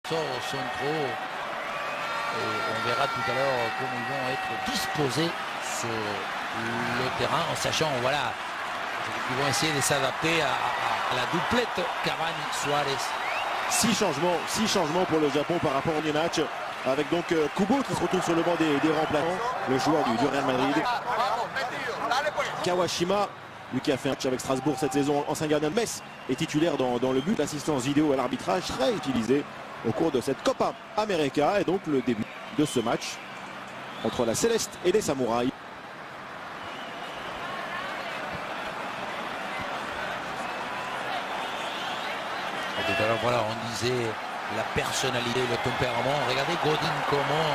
Sont trop. On verra tout à l'heure comment ils vont être disposés sur le terrain, en sachant, voilà, ils vont essayer de s'adapter à la doublette Cavani-Suarez. 6 changements pour le Japon par rapport au premier match, avec donc Kubo qui se retrouve sur le banc des remplaçants, le joueur du Real Madrid. Kawashima, lui qui a fait un match avec Strasbourg cette saison, ancien gardien de Metz, est titulaire dans le but. L'assistance vidéo à l'arbitrage serait utilisée au cours de cette Copa América, et donc le début de ce match entre la Céleste et les Samouraïs. Tout à l'heure, voilà, on disait la personnalité, le tempérament. Regardez Godin comment,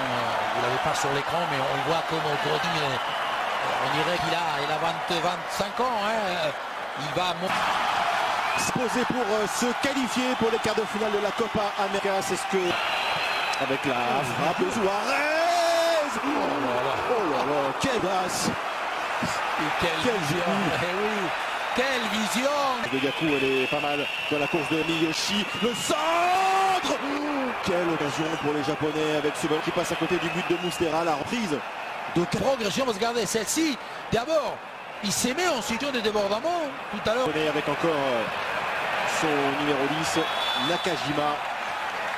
vous l'avez pas sur l'écran, mais on voit comment Godin, on dirait qu'il a 25 ans. Hein. Il va se poser pour se qualifier pour les quarts de finale de la Copa América. C'est ce que, avec la frappe de Suarez. Oh là là, quelle basse. Quelle vision. Eh oui. Quelle vision! De Gaku, elle est pas mal dans la course de Miyoshi. Le centre! Quelle occasion pour les Japonais avec ce ballon qui passe à côté du but de Moustera. La reprise de progression. Regardez celle-ci. D'abord, il s'est mis en situation de débordement tout à l'heure. Avec encore son numéro 10, Nakajima.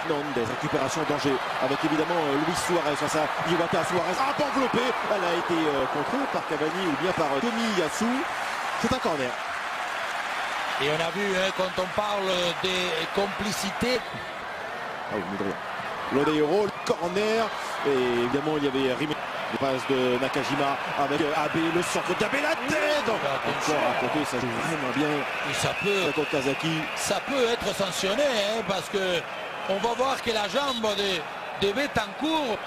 Nandez, récupération en danger avec évidemment Luis Suarez face à Iwata. Suarez a enveloppé. Elle a été contrée par Cavani ou bien par Tomiyasu. C'est un corner. Et on a vu quand on parle des complicités. Ah oui, Lodeiro, le corner. Et évidemment il y avait Rimé. Les passes de Nakajima avec Abe, le centre d'Abe, la tête. Encore à côté, ça joue vraiment bien. Et ça peut, Kazaki. Ça peut être sanctionné parce que on va voir que la jambe de Betancourt,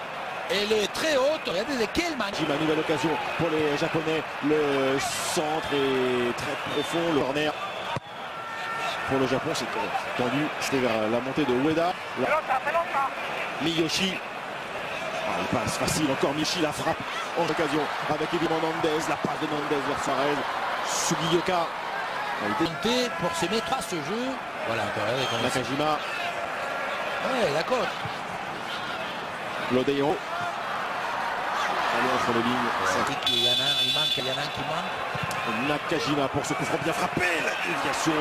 elle est très haute. Regardez de quelle manière. Une nouvelle occasion pour les Japonais. Le centre est très profond. Le corner pour le Japon, c'est tendu. C'était vers la montée de Ueda. Miyoshi. Ah, il passe facile. Encore Miyoshi, la frappe en occasion avec évidemment Nandez. La passe de Nandez vers Suarez. Sugioka. Pour se mettre à ce jeu. Voilà, Nakajima. Ouais, d'accord. Lodeiro. Allez, entre les lignes. Il y en a un qui manque. Nakajima pour ce coup franc bien frappé. La déviation.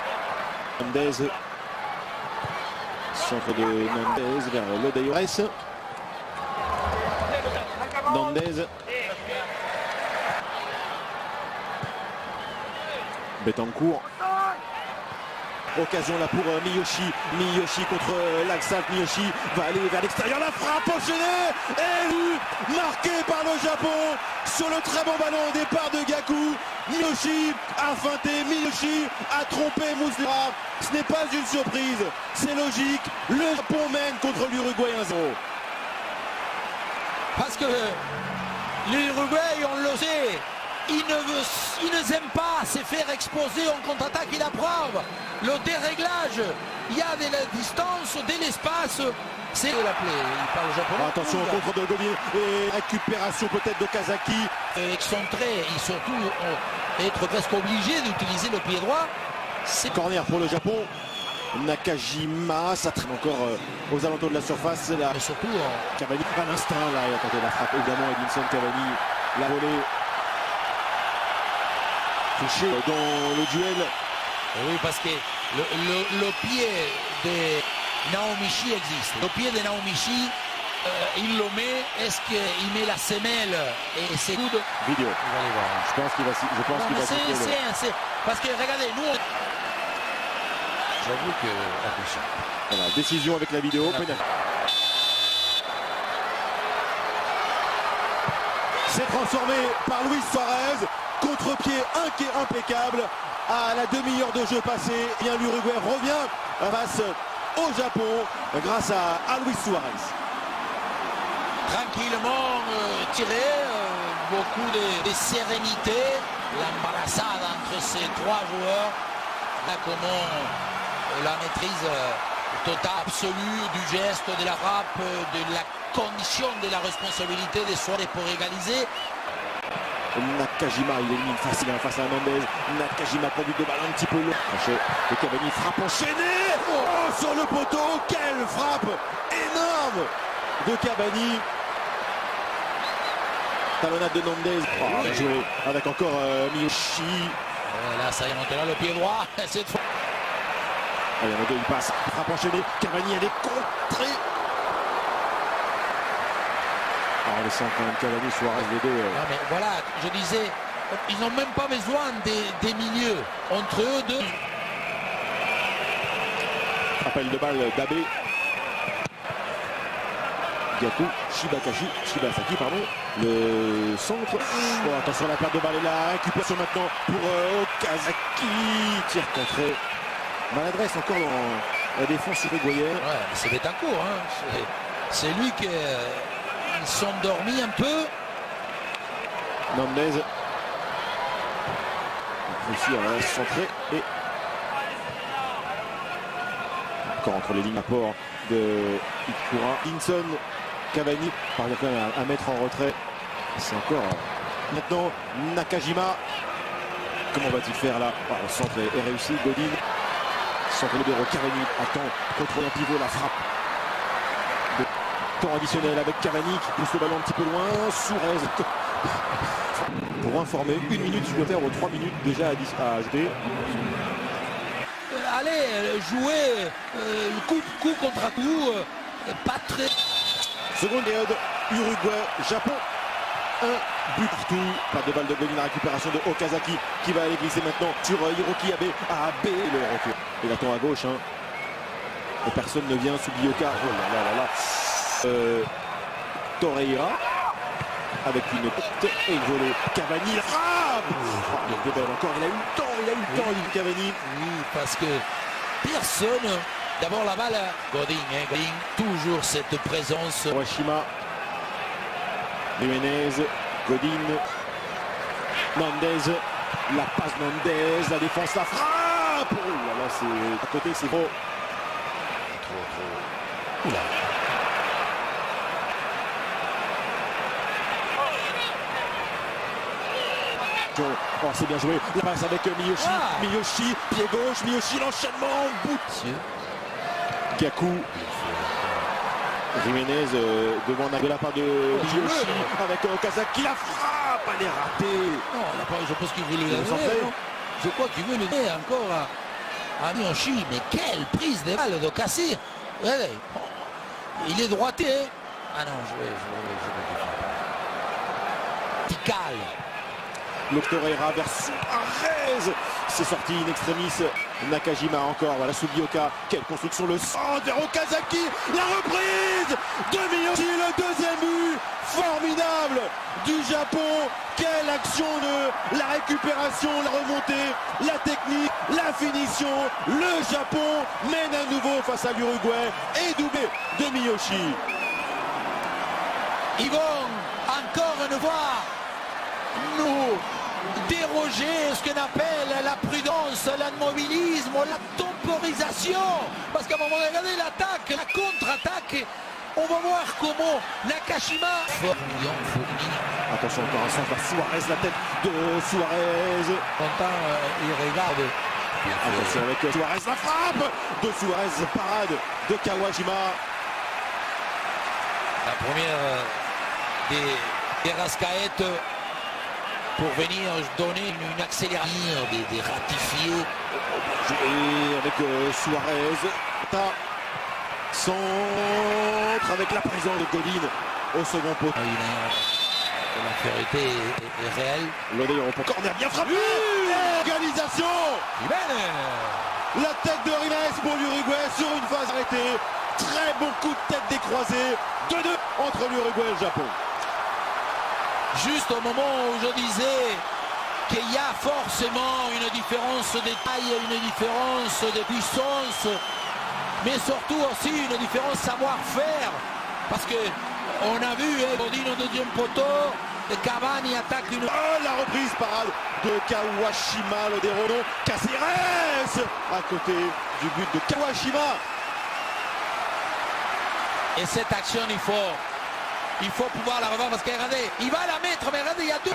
Nandez. Centre de Nandez vers Lodeiro. Nandez. Betancourt. Occasion là pour Miyoshi. Miyoshi contre l'Axalt. Miyoshi va aller vers l'extérieur. La frappe enchaînée. Et marqué par le Japon sur le très bon ballon au départ de Gaku. Miyoshi a feinté. Miyoshi a trompé Moustera. Ce n'est pas une surprise. C'est logique. Le Japon mène contre l'Uruguay 1-0. Parce que l'Uruguay, on le sait, il ne aime pas se faire exposer en contre-attaque. Il a preuve. Le déréglage, il y a de la distance, de l'espace. C'est l'appeler. Il parle japonais. Attention au contre de Gobier et récupération peut-être de Kazaki. Excentré et surtout être presque obligé d'utiliser le pied droit. C'est corner pour le Japon. Nakajima, ça traîne encore aux alentours de la surface. Là. Mais surtout Cavani à l'instinct là, il a tenté la frappe évidemment. Edinson Cavani, la volée. Touché dans le duel. Et oui, parce que le pied de Naomichi existe. Le pied de Naomichi, il le met. Est-ce qu'il met la semelle et ses coudes? Vidéo. Vous allez voir. Je pense qu'il va c'est parce que regardez, nous. J'avoue que attention. Voilà, décision avec la vidéo. C'est transformé par Luis Suarez. Contre-pied impeccable à la demi-heure de jeu passé. Bien l'Uruguay revient face au Japon grâce à Luis Suarez. Tranquillement tiré, beaucoup de sérénité. L'embarrassade entre ces trois joueurs. Là comment la maîtrise totale, absolue du geste, de la frappe, de la condition de la responsabilité des Suarez pour égaliser. Nakajima, il élimine facile face à Nandez. Nakajima conduit de balle un petit peu long. Et Cavani frappe enchaînée. Oh, sur le poteau, quelle frappe de Cavani. Talonnade de Nandez. Oh, bien joué. Avec encore Miyoshi. Là, ça y est, maintenant le pied droit. Cette fois. Allez, il passe. Frappe enchaînée. Cavani, elle est contrée. Alors, on le sent quand même Cavani, Suarez, les deux. Non, mais voilà, je disais, ils n'ont même pas besoin des milieux. Entre eux deux. Appel de balle d'Abe. Gaku, Shibasaki, pardon. Le centre. Bon, attention, la perte de balle est là. Récupération maintenant pour Okazaki. Tir contré. Maladresse encore dans la défense uruguayenne. Ouais, c'est Betancourt. Hein. C'est lui qui s'endormi un peu. Nandez. Réussi à se centrer. Et encore entre les lignes apport de Ikura. Hinson, Cavani parvient quand même à mettre en retrait. C'est encore maintenant Nakajima. Comment va-t-il faire là? Le centre est réussi. Godin. Centre libéraux. Cavani attend. Contrôle un pivot. La frappe. Temps additionnel avec Cavani qui pousse le ballon un petit peu loin. Suarez. Pour informer, 1 minute supplémentaire aux 3 minutes déjà à ajouter. Allez, jouer coup contre coup, pas très. Seconde période, Uruguay, Japon. 1 but partout. Pas de balle de Godin, la récupération de Okazaki qui va aller glisser maintenant sur Hiroki Abe. Abe, le recul. Il attend à gauche. Hein. Et personne ne vient sous Bioka. Oh là là. Torreira. Avec une tête et une volée. Cavani, la frappe. Il déborde encore, il a eu le temps, Cavani. Oui, parce que personne. D'abord la balle, Godin, toujours cette présence. Washima, Jiménez, Godin, Nandez, la passe Nandez, la défense, la frappe. Oh là là, c'est à côté, c'est beau. Trop. Oula. Oh, c'est bien joué. La passe avec Miyoshi. Miyoshi, pied gauche. Miyoshi, l'enchaînement. Bout. Gaku. Jiménez devant de la part de Miyoshi. Avec Okazaki. La frappe. Elle est ratée. Non, je pense qu'il veut le donner. Je crois qu'il veut le donner encore à Miyoshi. Mais quelle prise de balle de Cassi. Il est droité. Ah non, je vais. Tical. Torreira vers Suarez. C'est sorti in extremis. Nakajima encore. Voilà Sugioka. Quelle construction, le centre vers Okazaki. La reprise de Miyoshi. Le deuxième but formidable du Japon. Quelle action de la récupération, la remontée, la technique, la finition. Le Japon mène à nouveau face à l'Uruguay et doublé de Miyoshi. Ils vont encore une fois nous déroger ce qu'on appelle la prudence, l'immobilisme, la temporisation. Parce qu'à un moment donné, l'attaque, la contre-attaque, on va voir comment Nakashima. Attention, encore un centre à Suarez, la tête de Suarez. Content, il regarde. Attention avec Suarez, la frappe de Suarez, parade de Kawajima. La première des Rascaettes pour venir donner une accélération, des ratifiés. Joué avec Suarez. Centre avec la présence de Godin au second poteau. La vérité est réelle. L'Odéon pour corner bien frappé. Égalisation. La tête de Rimes pour l'Uruguay sur une phase arrêtée. Très bon coup de tête décroisé. 2-2 entre l'Uruguay et le Japon. Juste au moment où je disais qu'il y a forcément une différence de taille, une différence de puissance, mais surtout aussi une différence savoir-faire. Parce que on a vu Godin au deuxième poteau, et Cavani attaque une... Oh, la reprise parade de Kawashima, le déroulon. Caceres à côté du but de Kawashima. Et cette action, il faut pouvoir la revoir parce que regardez, il va la mettre, mais regardez, il y a deux.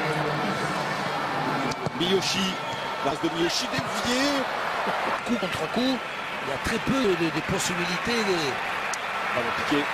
Miyoshi, base de Miyoshi dévié. Coup contre coup, il y a très peu de possibilités de... Ballon piqué.